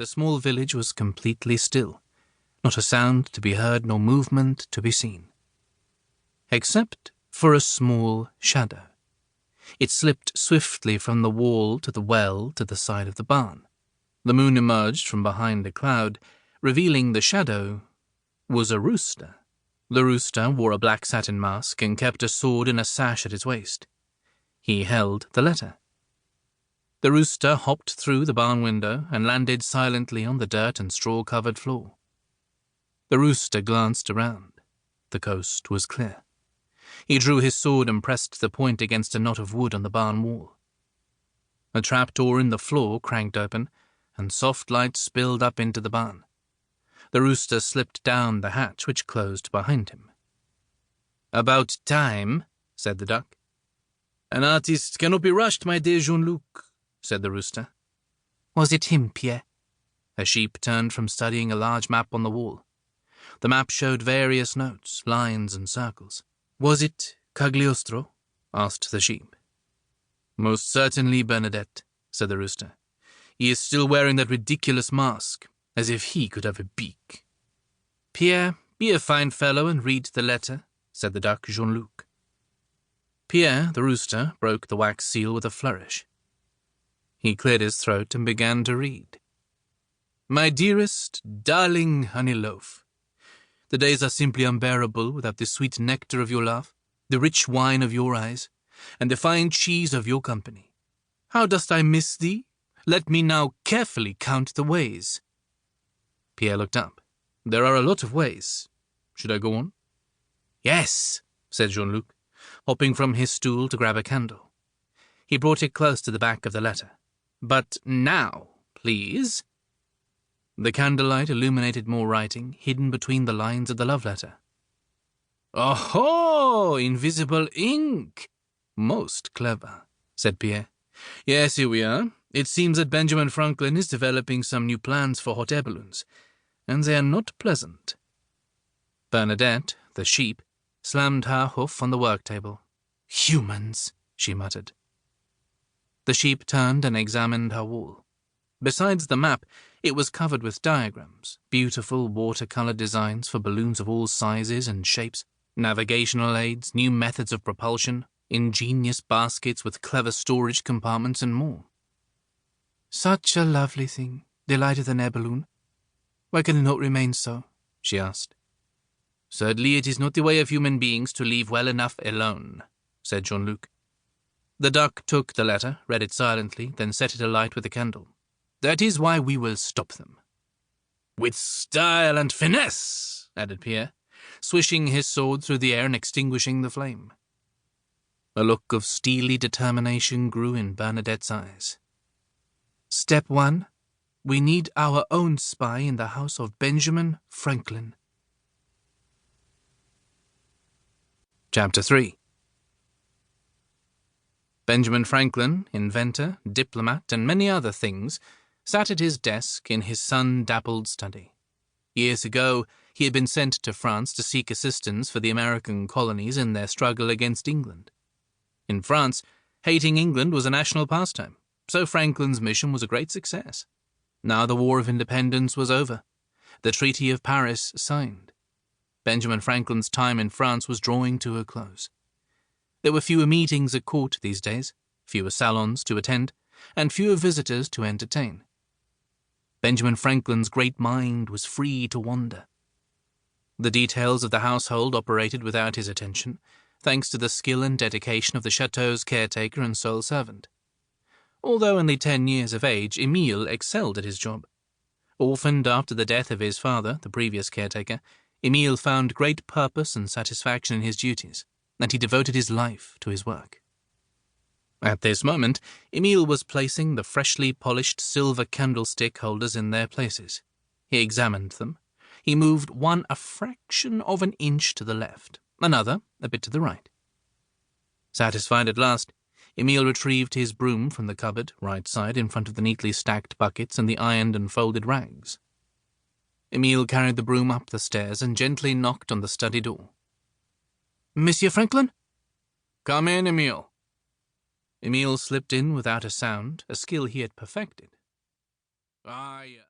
the small village was completely still, not a sound to be heard nor movement to be seen. Except for a small shadow. It slipped swiftly from the wall to the well to the side of the barn. The moon emerged from behind a cloud, revealing the shadow was a rooster. The rooster wore a black satin mask and kept a sword in a sash at his waist. He held the letter. The rooster hopped through the barn window and landed silently on the dirt and straw-covered floor. The rooster glanced around. The coast was clear. He drew his sword and pressed the point against a knot of wood on the barn wall. A trapdoor in the floor cranked open, and soft light spilled up into the barn. The rooster slipped down the hatch, which closed behind him. "About time," said the duck. "An artist cannot be rushed, my dear Jean-Luc," said the rooster. "Was it him, Pierre?" A sheep turned from studying a large map on the wall. The map showed various notes, lines and circles. "Was it Cagliostro?" asked the sheep. "Most certainly, Bernadette," said the rooster. "He is still wearing that ridiculous mask, as if he could have a beak." "Pierre, be a fine fellow and read the letter," said the duck Jean-Luc. Pierre, the rooster, broke the wax seal with a flourish. He cleared his throat and began to read. "My dearest, darling honey loaf, the days are simply unbearable without the sweet nectar of your love, the rich wine of your eyes, and the fine cheese of your company. How dost I miss thee? Let me now carefully count the ways." Pierre looked up. "There are a lot of ways. Should I go on?" "Yes," said Jean-Luc, hopping from his stool to grab a candle. He brought it close to the back of the letter. "But now, please." The candlelight illuminated more writing, hidden between the lines of the love letter. "Oh-ho! Invisible ink! Most clever," said Pierre. "Yes, here we are. It seems that Benjamin Franklin is developing some new plans for hot air balloons, and they are not pleasant." Bernadette, the sheep, slammed her hoof on the work table. "Humans," she muttered. The sheep turned and examined her wall. Besides the map, it was covered with diagrams, beautiful watercolor designs for balloons of all sizes and shapes, navigational aids, new methods of propulsion, ingenious baskets with clever storage compartments, and more. "Such a lovely thing, the light of an air balloon. Why can it not remain so?" she asked. "Certainly it is not the way of human beings to leave well enough alone," said Jean-Luc. The duck took the letter, read it silently, then set it alight with a candle. "That is why we will stop them." "With style and finesse," added Pierre, swishing his sword through the air and extinguishing the flame. A look of steely determination grew in Bernadette's eyes. "Step 1. We need our own spy in the house of Benjamin Franklin." Chapter 3. Benjamin Franklin, inventor, diplomat, and many other things, sat at his desk in his sun-dappled study. Years ago, he had been sent to France to seek assistance for the American colonies in their struggle against England. In France, hating England was a national pastime, so Franklin's mission was a great success. Now the War of Independence was over. The Treaty of Paris signed. Benjamin Franklin's time in France was drawing to a close. There were fewer meetings at court these days, fewer salons to attend, and fewer visitors to entertain. Benjamin Franklin's great mind was free to wander. The details of the household operated without his attention, thanks to the skill and dedication of the château's caretaker and sole servant. Although only 10 years of age, Emile excelled at his job. Orphaned after the death of his father, the previous caretaker, Emile found great purpose and satisfaction in his duties, and he devoted his life to his work. At this moment, Emile was placing the freshly polished silver candlestick holders in their places. He examined them. He moved one a fraction of an inch to the left, another a bit to the right. Satisfied at last, Emile retrieved his broom from the cupboard, right side, in front of the neatly stacked buckets and the ironed and folded rags. Emile carried the broom up the stairs and gently knocked on the study door. "Monsieur Franklin?" "Come in, Emile." Emile slipped in without a sound, a skill he had perfected. "Ah, yes."